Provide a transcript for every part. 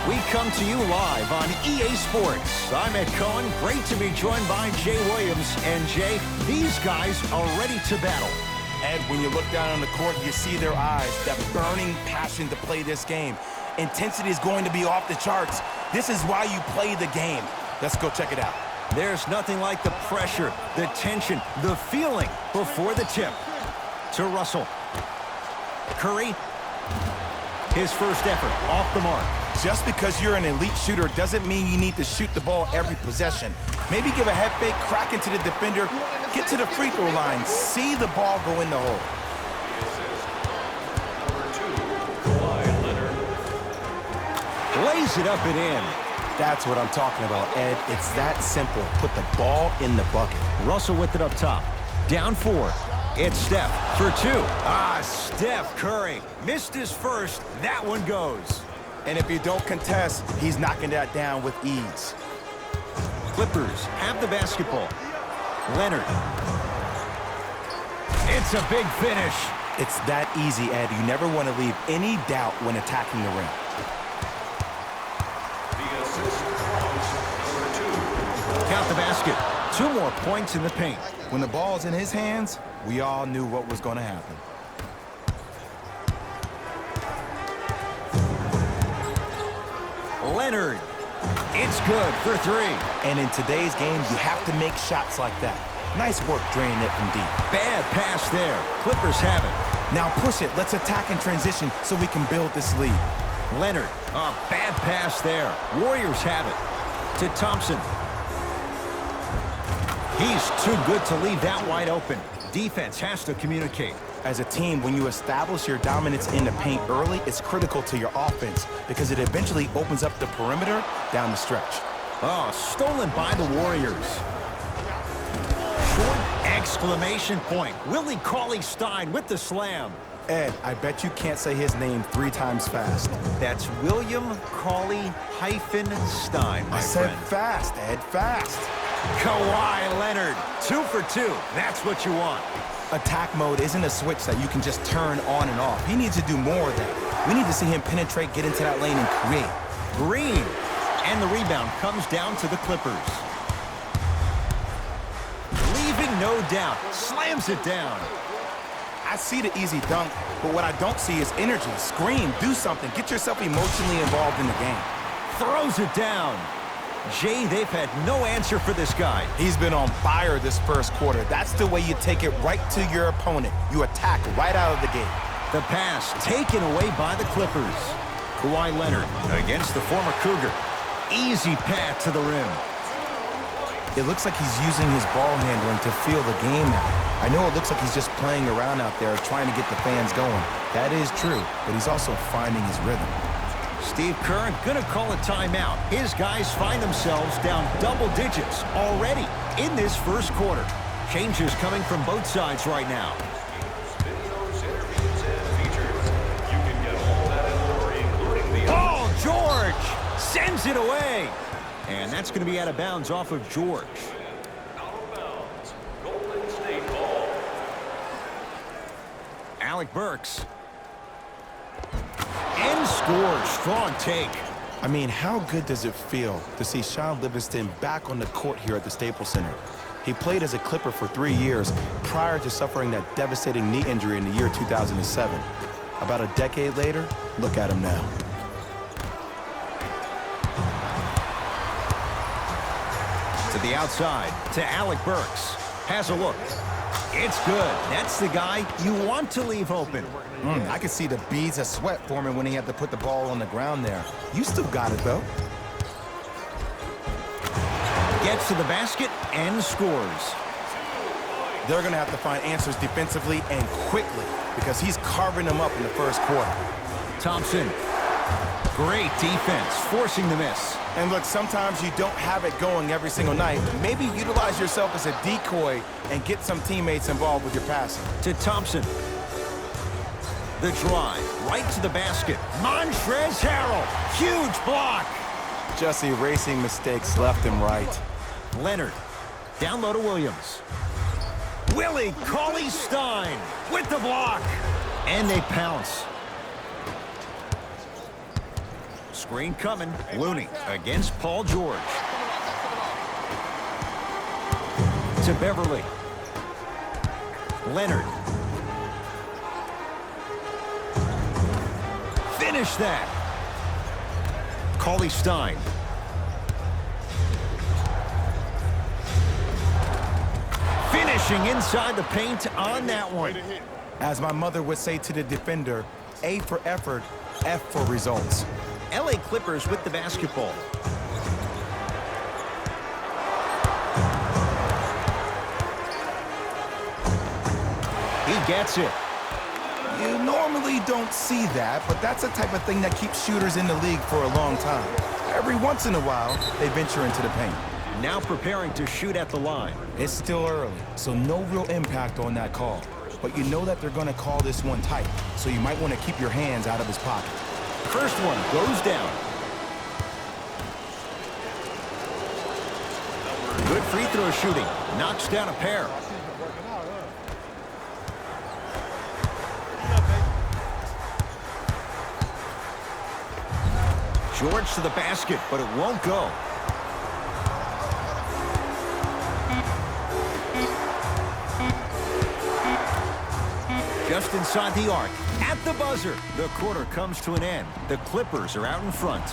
We come to you live on EA Sports. I'm Ed Cohen. Great to be joined by Jay Williams. And Jay, these guys are ready to battle. Ed, when you look down on the court, you see their eyes, that burning passion to play this game. Intensity is going to be off the charts. This is why you play the game. Let's go check it out. There's nothing like the pressure, the tension, the feeling before the tip. To Russell. Curry. His first effort off the mark. Just because you're an elite shooter doesn't mean you need to shoot the ball every possession. Maybe give a head fake, crack into the defender, get to the free throw line, see the ball go in the hole. Lays it up and in. That's what I'm talking about, Ed. It's that simple. Put the ball in the bucket. Russell with it up top. Down 4. It's Steph for 2. Steph Curry missed his first. That one goes. And if you don't contest, he's knocking that down with ease. Clippers have the basketball. Leonard. It's a big finish. It's that easy, Ed. You never want to leave any doubt when attacking the rim. Count the basket. 2 more points in the paint. When the ball's in his hands, we all knew what was going to happen. Leonard. It's good for 3. And in today's game, you have to make shots like that. Nice work draining it from deep. Bad pass there. Clippers have it. Now push it. Let's attack and transition so we can build this lead. Leonard. A bad pass there. Warriors have it. To Thompson. He's too good to leave that wide open. Defense has to communicate. As a team, when you establish your dominance in the paint early, it's critical to your offense because it eventually opens up the perimeter down the stretch. Stolen by the Warriors. Short exclamation point. Willie Cauley-Stein with the slam. Ed, I bet you can't say his name 3 times fast. That's William Cauley-Stein, I said fast, Ed, fast. Kawhi Leonard, 2 for 2. That's what you want. Attack mode isn't a switch that you can just turn on and off. He needs to do more of that. We need to see him penetrate, get into that lane, and create. Green. And the rebound comes down to the Clippers. Leaving no doubt. Slams it down. I see the easy dunk, but what I don't see is energy. Scream, do something. Get yourself emotionally involved in the game. Throws it down. Jay, they've had no answer for this guy. He's been on fire this first quarter. That's the way you take it right to your opponent. You attack right out of the gate. The pass taken away by the Clippers. Kawhi Leonard against the former Cougar. Easy path to the rim. It looks like he's using his ball handling to feel the game out. I know it looks like he's just playing around out there trying to get the fans going. That is true, but he's also finding his rhythm. Steve Kerr gonna call a timeout. His guys find themselves down double digits already in this first quarter. Changes coming from both sides right now. Paul George sends it away. And that's going to be out of bounds off of George. Alec Burks. And scores. Strong take. I mean, how good does it feel to see Shaun Livingston back on the court here at the Staples Center? He played as a Clipper for 3 years prior to suffering that devastating knee injury in the year 2007. About a decade later, look at him now. To the outside, to Alec Burks. Has a look. It's good. That's the guy you want to leave open. I could see the beads of sweat forming when he had to put the ball on the ground there. You still got it, though. Gets to the basket and scores. They're going to have to find answers defensively and quickly because he's carving them up in the first quarter. Thompson. Great defense, forcing the miss. And look, sometimes you don't have it going every single night. Maybe utilize yourself as a decoy and get some teammates involved with your passing. To Thompson. The drive, right to the basket. Montrezl Harrell, huge block. Just erasing mistakes left and right. Leonard, down low to Williams. Willie Cauley-Stein with the block. And they pounce. Screen coming. Looney against Paul George. To Beverly. Leonard. Finish that. Cauley-Stein. Finishing inside the paint on that one. As my mother would say to the defender, A for effort, F for results. LA Clippers with the basketball. He gets it. You normally don't see that, but that's the type of thing that keeps shooters in the league for a long time. Every once in a while, they venture into the paint. Now preparing to shoot at the line. It's still early, so no real impact on that call. But you know that they're going to call this one tight, so you might want to keep your hands out of his pocket. First one goes down. Good free throw shooting. Knocks down a pair. George to the basket, but it won't go. Just inside the arc, at the buzzer. The quarter comes to an end. The Clippers are out in front.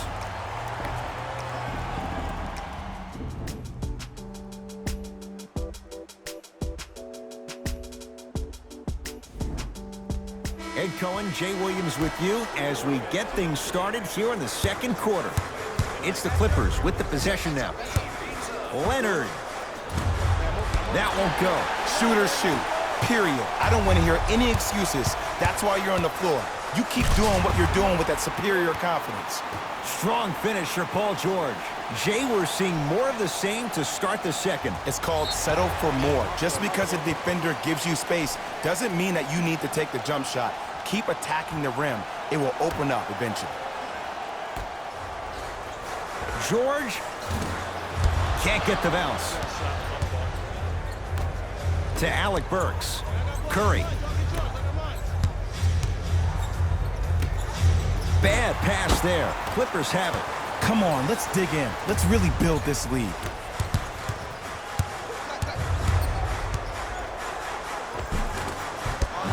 Ed Cohen, Jay Williams with you as we get things started here in the second quarter. It's the Clippers with the possession now. Leonard. That won't go. Shooters shoot. Period. I don't want to hear any excuses. That's why you're on the floor. You keep doing what you're doing with that superior confidence. Strong finisher, Paul George. Jay, we're seeing more of the same to start the second. It's called settle for more. Just because a defender gives you space doesn't mean that you need to take the jump shot. Keep attacking the rim. It will open up eventually. George can't get the bounce. To Alec Burks. Curry. Bad pass there. Clippers have it. Come on, let's dig in. Let's really build this lead.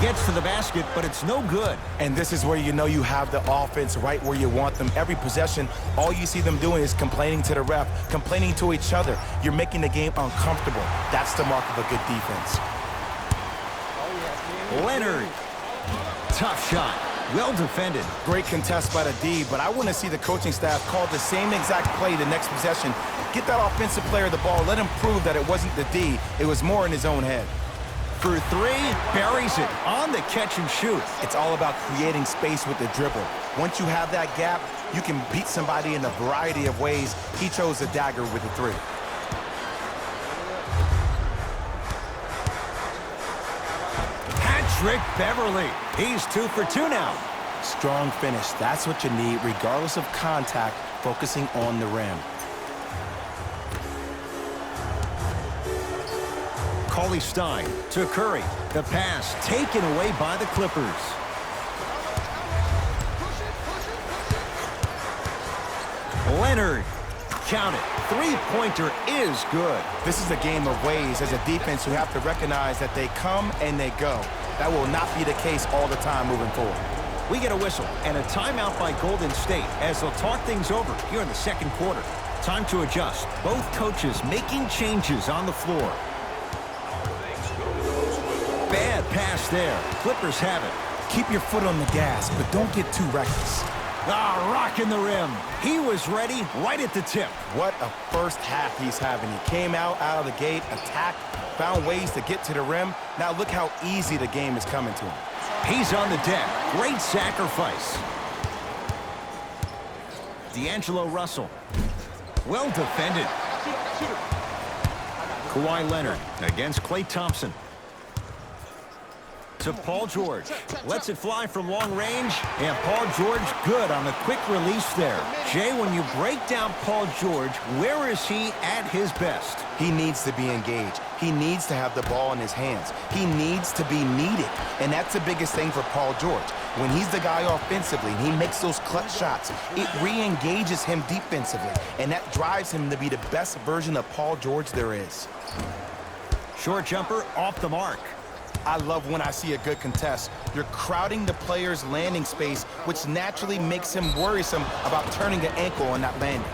Gets to the basket, but it's no good. And this is where you know you have the offense right where you want them. Every possession, all you see them doing is complaining to the ref, complaining to each other. You're making the game uncomfortable. That's the mark of a good defense. Leonard. Tough shot. Well defended. Great contest by the D, but I want to see the coaching staff call the same exact play the next possession. Get that offensive player the ball. Let him prove that it wasn't the D. It was more in his own head. For three, buries it on the catch and shoot. It's all about creating space with the dribble. Once you have that gap, you can beat somebody in a variety of ways. He chose the dagger with the three. Patrick Beverly. He's 2 for 2 now. Strong finish. That's what you need, regardless of contact, focusing on the rim. Cauley-Stein to Curry. The pass taken away by the Clippers. Leonard. Count it. Three-pointer is good. This is a game of ways. As a defense, you have to recognize that they come and they go. That will not be the case all the time moving forward. We get a whistle and a timeout by Golden State as they'll talk things over here in the second quarter. Time to adjust. Both coaches making changes on the floor. Bad pass there. Clippers have it. Keep your foot on the gas, but don't get too reckless. Ah, rocking the rim. He was ready right at the tip. What a first half he's having. He came out of the gate, attacked, found ways to get to the rim. Now look how easy the game is coming to him. He's on the deck. Great sacrifice. D'Angelo Russell. Well defended. Kawhi Leonard against Klay Thompson. To Paul George. Lets it fly from long range. And Paul George good on the quick release there. Jay, when you break down Paul George, where is he at his best? He needs to be engaged. He needs to have the ball in his hands. He needs to be needed. And that's the biggest thing for Paul George. When he's the guy offensively and he makes those clutch shots, it re-engages him defensively. And that drives him to be the best version of Paul George there is. Short jumper off the mark. I love when I see a good contest. You're crowding the player's landing space, which naturally makes him worrisome about turning an ankle on that landing.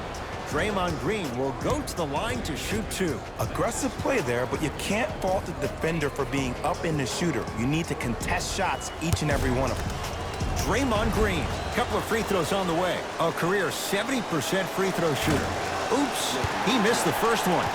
Draymond Green will go to the line to shoot two. Aggressive play there, but you can't fault the defender for being up in the shooter. You need to contest shots, each and every one of them. Draymond Green, couple of free throws on the way. A career 70% free throw shooter. Oops, he missed the first one.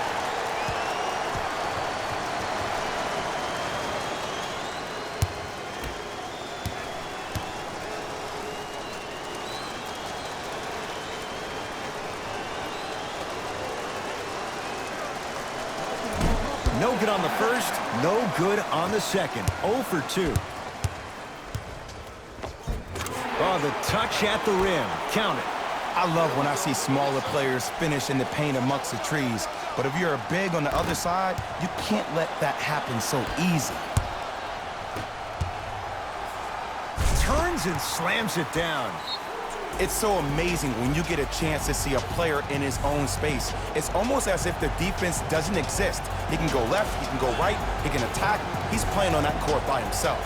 No good on the first, no good on the second. 0 for 2. Oh, the touch at the rim. Count it. I love when I see smaller players finish in the paint amongst the trees. But if you're a big on the other side, you can't let that happen so easy. Turns and slams it down. It's so amazing when you get a chance to see a player in his own space. It's almost as if the defense doesn't exist. He can go left, he can go right, he can attack. He's playing on that court by himself.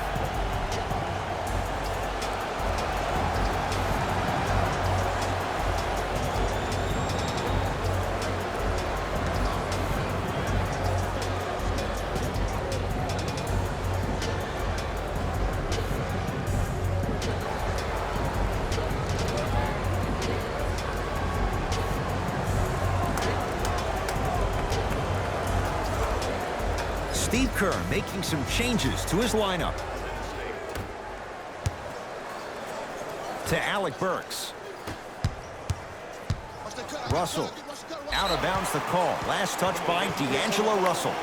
Steve Kerr making some changes to his lineup. To Alec Burks. Russell. Out of bounds the call. Last touch by D'Angelo Russell.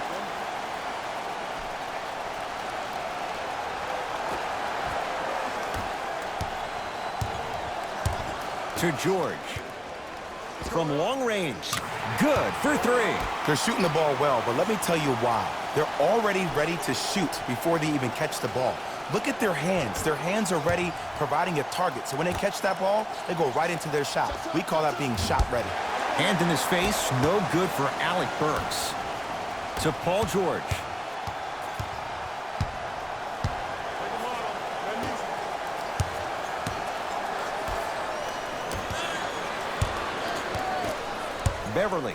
To George. From long range. Good for 3. They're shooting the ball well, but let me tell you why. They're already ready to shoot before they even catch the ball. Look at their hands. Their hands are ready, providing a target. So when they catch that ball, they go right into their shot. We call that being shot ready. Hand in his face, no good for Alec Burks. To Paul George. Beverly.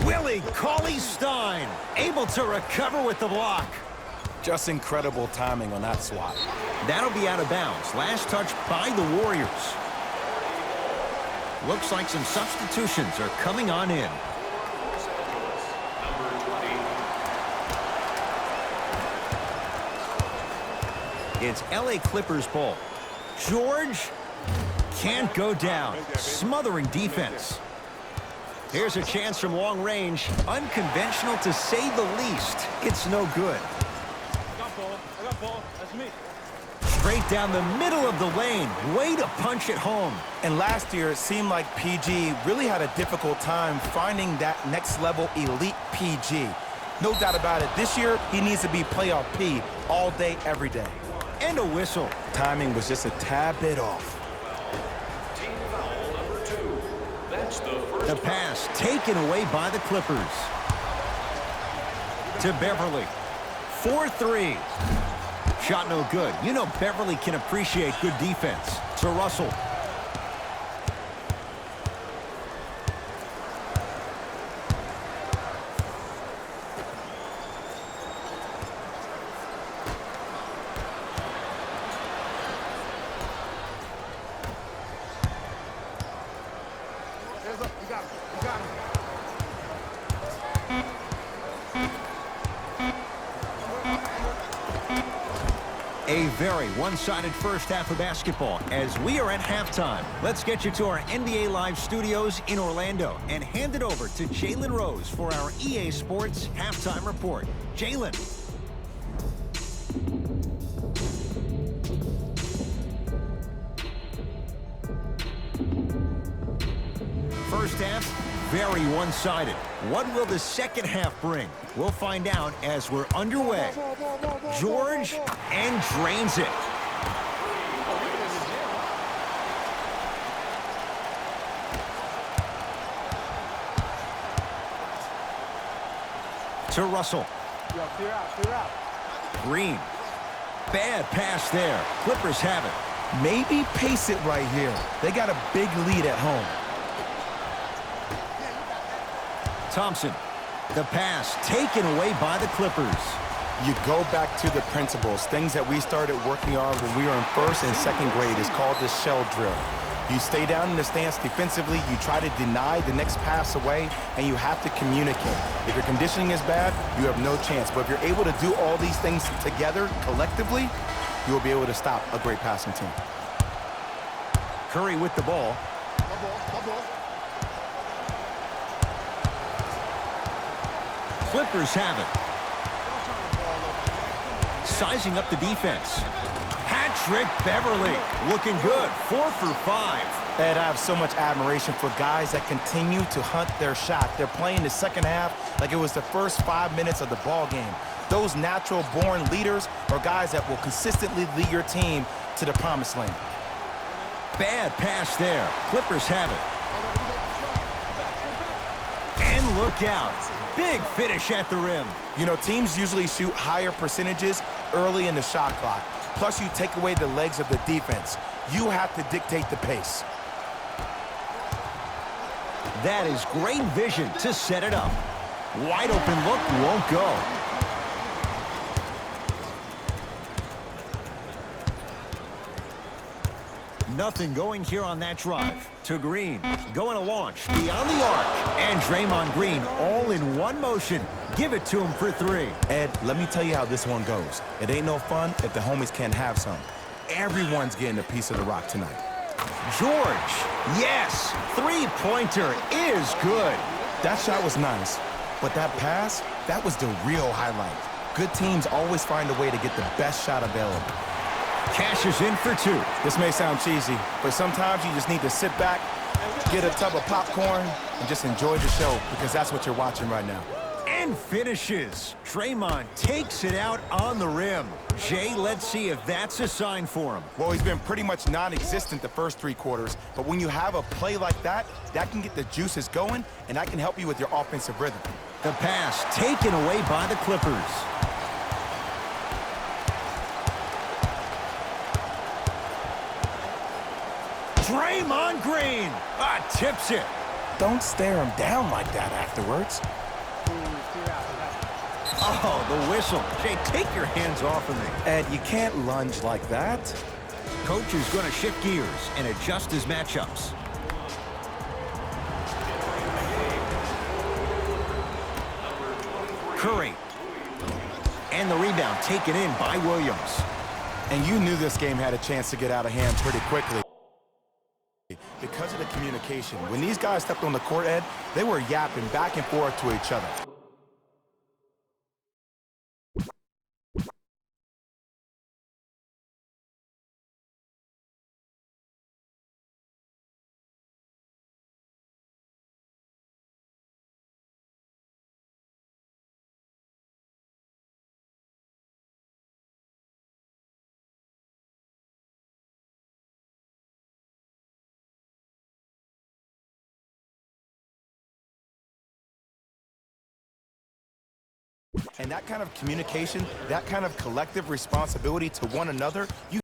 Willie Cauley-Stein able to recover with the block. Just incredible timing on that swat. That'll be out of bounds. Last touch by the Warriors. Looks like some substitutions are coming on in. It's LA Clippers ball. George can't go down. Smothering defense. Here's a chance from long range. Unconventional to say the least. It's no good. I got ball. That's me. Straight down the middle of the lane. Way to punch it home. And last year, it seemed like PG really had a difficult time finding that next level elite PG. No doubt about it. This year, he needs to be playoff P all day, every day. And a whistle. Timing was just a tad bit off. Team foul number 2. That's the first. The pass taken away by the Clippers. To Beverly. 4-3. Shot no good. You know Beverly can appreciate good defense. To Russell. A very one-sided first half of basketball as we are at halftime. Let's get you to our NBA Live studios in Orlando and hand it over to Jalen Rose for our EA Sports halftime report. Jalen. first half, very one-sided. What will the second half bring? We'll find out as we're underway. George, and drains it. To Russell. Yo, clear out, clear out. Green. Bad pass there. Clippers have it. Maybe pace it right here. They got a big lead at home. Thompson. The pass taken away by the Clippers. You go back to the principles, things that we started working on when we were in first and second grade. Is called the shell drill. You stay down in the stance defensively, you try to deny the next pass away, and you have to communicate. If your conditioning is bad, you have no chance. But if you're able to do all these things together, collectively, you will be able to stop a great passing team. Curry with the ball. Clippers have it. Sizing up the defense. Patrick Beverly looking good. 4 for 5. Ed, I have so much admiration for guys that continue to hunt their shot. They're playing the second half like it was the first 5 minutes of the ball game. Those natural-born leaders are guys that will consistently lead your team to the promised land. Bad pass there. Clippers have it. And look out. Big finish at the rim. You know, teams usually shoot higher percentages early in the shot clock. Plus, you take away the legs of the defense. You have to dictate the pace. That is great vision to set it up. Wide open look won't go. Nothing going here on that drive. To Green. Going to launch beyond the arc. And Draymond Green all in one motion. Give it to him for 3. Ed, let me tell you how this one goes. It ain't no fun if the homies can't have some. Everyone's getting a piece of the rock tonight. George. Yes. 3-pointer is good. That shot was nice, but that pass, that was the real highlight. Good teams always find a way to get the best shot available. Cashes in for 2. This may sound cheesy, but sometimes you just need to sit back, get a tub of popcorn, and just enjoy the show, because that's what you're watching right now. And finishes. Draymond takes it out on the rim. Jay, let's see if that's a sign for him. Well, he's been pretty much non-existent the first 3 quarters, but when you have a play like that, that can get the juices going, and that can help you with your offensive rhythm. The pass taken away by the Clippers. Draymond Green tips it. Don't stare him down like that afterwards. Oh, the whistle. Jay, take your hands off of me. Ed, you can't lunge like that. Coach is going to shift gears and adjust his matchups. Curry. And the rebound taken in by Williams. And you knew this game had a chance to get out of hand pretty quickly. Because of the communication. When these guys stepped on the court, Ed, they were yapping back and forth to each other. And that kind of communication, that kind of collective responsibility to one another, you